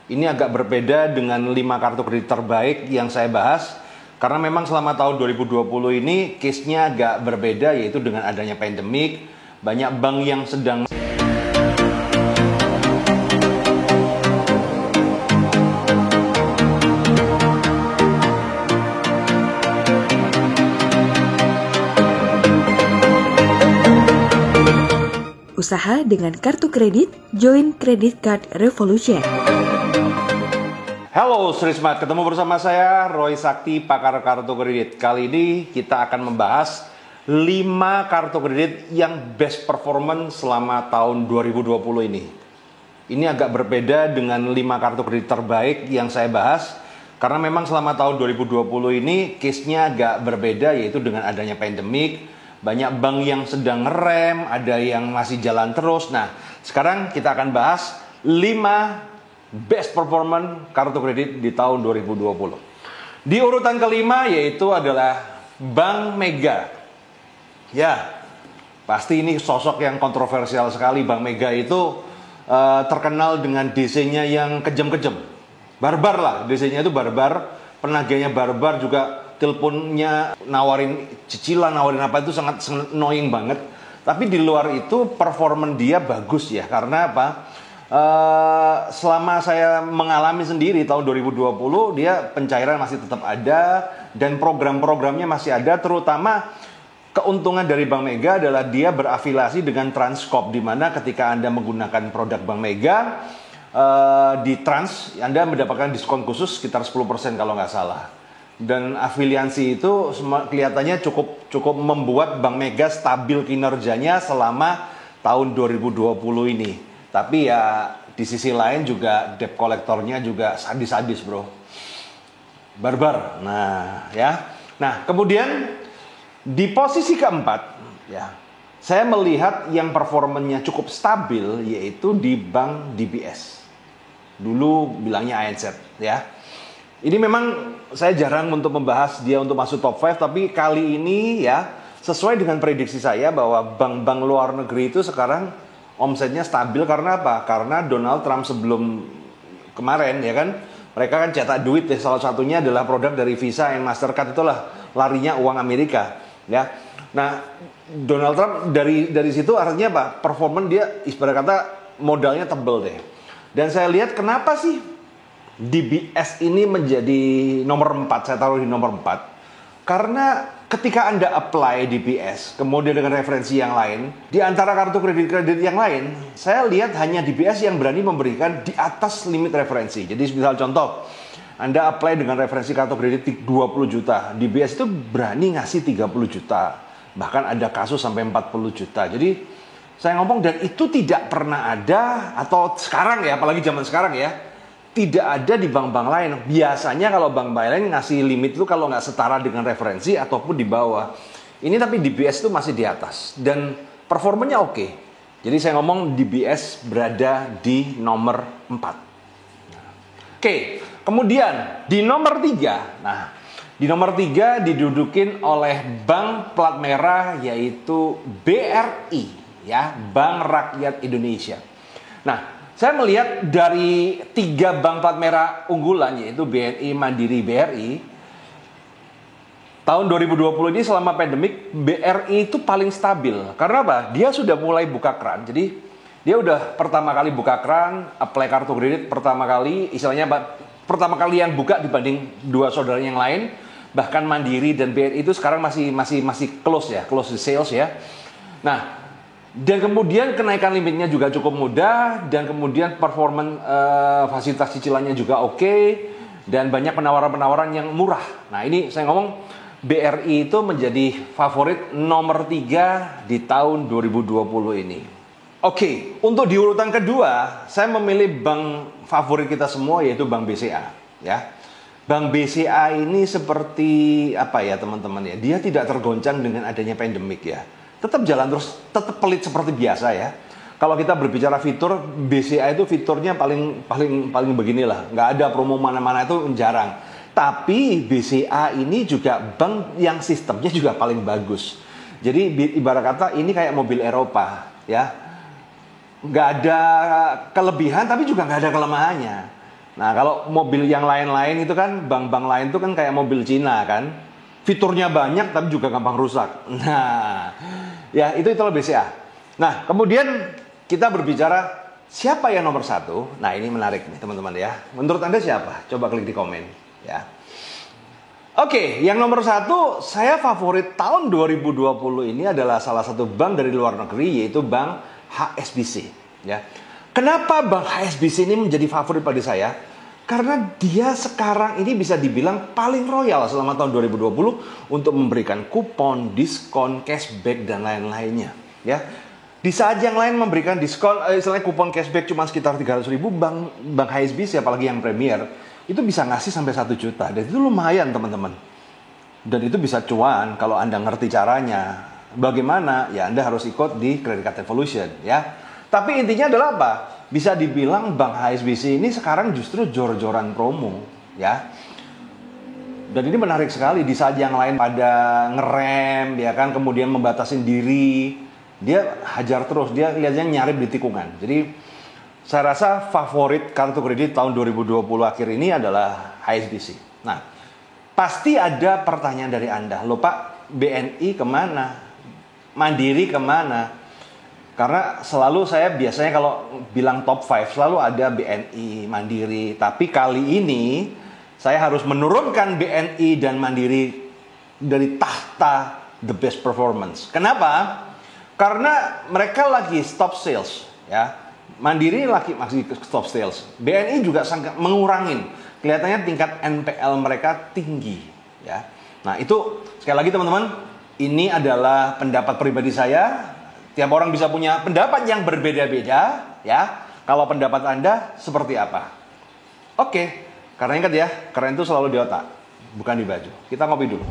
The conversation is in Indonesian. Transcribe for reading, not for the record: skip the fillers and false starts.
Ini agak berbeda dengan 5 kartu kredit terbaik yang saya bahas. Karena memang selama tahun 2020 ini case-nya agak berbeda, yaitu dengan adanya pandemik. Banyak bank yang sedang usaha dengan kartu kredit, join Credit Card Revolution. Halo Sri Smart, ketemu bersama saya Roy Sakti, pakar kartu kredit. Kali ini kita akan membahas 5 kartu kredit yang best performance selama tahun 2020 ini. Ini agak berbeda dengan 5 kartu kredit terbaik yang saya bahas. Karena memang selama tahun 2020 ini case-nya agak berbeda, yaitu dengan adanya pandemik. Banyak bank yang sedang ngerem, ada yang masih jalan terus. Nah, sekarang kita akan bahas 5 best performance kartu kredit di tahun 2020. Di urutan kelima yaitu adalah Bank Mega. Ya, pasti ini sosok yang kontroversial sekali. Bank Mega itu terkenal dengan DC-nya yang kejam-kejam. Barbar lah, DC-nya itu barbar. Penagihnya barbar, juga teleponnya nawarin cicilan, nawarin apa itu sangat annoying banget. Tapi di luar itu performan dia bagus ya. Karena apa? Selama saya mengalami sendiri tahun 2020, dia pencairan masih tetap ada dan program-programnya masih ada. Terutama keuntungan dari Bank Mega adalah dia berafiliasi dengan Transcorp, di mana ketika Anda menggunakan produk Bank Mega di Trans, Anda mendapatkan diskon khusus sekitar 10% kalau nggak salah. Dan afiliasi itu kelihatannya cukup membuat Bank Mega stabil kinerjanya selama tahun 2020 ini. Tapi ya di sisi lain juga debt kolektornya juga sadis-sadis bro. Barbar. Nah ya. Nah kemudian di posisi keempat ya, saya melihat yang performanya cukup stabil yaitu di Bank DBS. Dulu bilangnya ANZ ya. Ini memang saya jarang untuk membahas dia untuk masuk top 5, tapi kali ini ya sesuai dengan prediksi saya bahwa bank-bank luar negeri itu sekarang omsetnya stabil. Karena apa? Karena Donald Trump sebelum kemarin ya kan, mereka kan cetak duit ya, salah satunya adalah produk dari Visa and Mastercard, itulah larinya uang Amerika ya. Nah, Donald Trump dari situ artinya apa? Performan dia ibarat kata modalnya tebel deh. Dan saya lihat kenapa sih DBS ini menjadi nomor 4, saya taruh di nomor 4. Karena ketika Anda apply DBS, kemudian dengan referensi yang lain, di antara kartu kredit yang lain, saya lihat hanya DBS yang berani memberikan di atas limit referensi. Jadi misal contoh, Anda apply dengan referensi kartu kredit 20 juta, DBS itu berani ngasih 30 juta. Bahkan ada kasus sampai 40 juta. Jadi saya ngomong, dan itu tidak pernah ada, atau sekarang ya, apalagi zaman sekarang ya, tidak ada di bank-bank lain. Biasanya kalau bank-bank lain ngasih limit itu kalau nggak setara dengan referensi ataupun di bawah. Ini tapi DBS itu masih di atas dan performanya oke. Jadi saya ngomong DBS berada di nomor 4. Oke, kemudian di nomor 3. Nah, di nomor 3 didudukin oleh bank plat merah yaitu BRI ya, Bank Rakyat Indonesia. Nah, saya melihat dari 3 bank plat merah unggulan yaitu BNI, Mandiri, BRI. Tahun 2020 ini selama pandemik BRI itu paling stabil. Karena apa? Dia sudah mulai buka keran. Jadi dia udah pertama kali buka keran, apply kartu kredit pertama kali, istilahnya pertama kali yang buka dibanding 2 saudara yang lain. Bahkan Mandiri dan BRI itu sekarang masih close ya, close the sales ya. Nah, dan kemudian kenaikan limitnya juga cukup mudah, dan kemudian performan fasilitas cicilannya juga oke, dan banyak penawaran-penawaran yang murah. Nah ini saya ngomong BRI itu menjadi favorit nomor 3 di tahun 2020 ini. Oke, untuk di urutan kedua saya memilih bank favorit kita semua yaitu Bank BCA ya. Bank BCA ini seperti apa ya teman-teman ya, dia tidak tergoncang dengan adanya pandemik ya. Tetap jalan terus, tetap pelit seperti biasa ya. Kalau kita berbicara fitur, BCA itu fiturnya paling beginilah. Nggak ada promo mana-mana, itu jarang. Tapi BCA ini juga bank yang sistemnya juga paling bagus. Jadi ibarat kata ini kayak mobil Eropa ya. Nggak ada kelebihan tapi juga nggak ada kelemahannya. Nah, kalau mobil yang lain-lain itu kan, bank-bank lain itu kan kayak mobil Cina kan. Fiturnya banyak tapi juga gampang rusak. Nah, ya itu BCA. Nah, kemudian kita berbicara siapa yang nomor satu. Nah, ini menarik nih teman-teman ya. Menurut Anda siapa? Coba klik di komen ya. Oke, yang nomor satu saya favorit tahun 2020 ini adalah salah satu bank dari luar negeri, yaitu Bank HSBC ya. Kenapa Bank HSBC ini menjadi favorit pada saya? Karena dia sekarang ini bisa dibilang paling royal selama tahun 2020 untuk memberikan kupon, diskon, cashback, dan lain-lainnya. Ya, di saat yang lain memberikan diskon, istilahnya kupon cashback cuma sekitar 300.000, Bank HSBC apalagi yang premier, itu bisa ngasih sampai 1 juta. Dan itu lumayan teman-teman. Dan itu bisa cuan kalau Anda ngerti caranya. Bagaimana? Ya Anda harus ikut di Credit Card Revolution ya. Tapi intinya adalah apa? Bisa dibilang Bank HSBC ini sekarang justru jor-joran promo ya. Dan ini menarik sekali, di saat yang lain pada ngerem ya kan, kemudian membatasin diri, dia hajar terus, dia lihatnya nyarip di tikungan. Jadi saya rasa favorit kartu kredit tahun 2020 akhir ini adalah HSBC. Nah, pasti ada pertanyaan dari Anda, loh Pak, BNI kemana? Mandiri kemana? Karena selalu saya biasanya kalau bilang top 5 selalu ada BNI, Mandiri. Tapi kali ini saya harus menurunkan BNI dan Mandiri dari tahta the best performance. Kenapa? Karena mereka lagi stop sales ya. Mandiri lagi masih stop sales. BNI juga sangat mengurangin. Kelihatannya tingkat NPL mereka tinggi ya. Nah, itu sekali lagi teman-teman, ini adalah pendapat pribadi saya. Tiap orang bisa punya pendapat yang berbeda-beda ya. Kalau pendapat Anda seperti apa? Oke, karena ingat ya, keren itu selalu di otak, bukan di baju. Kita ngopi dulu.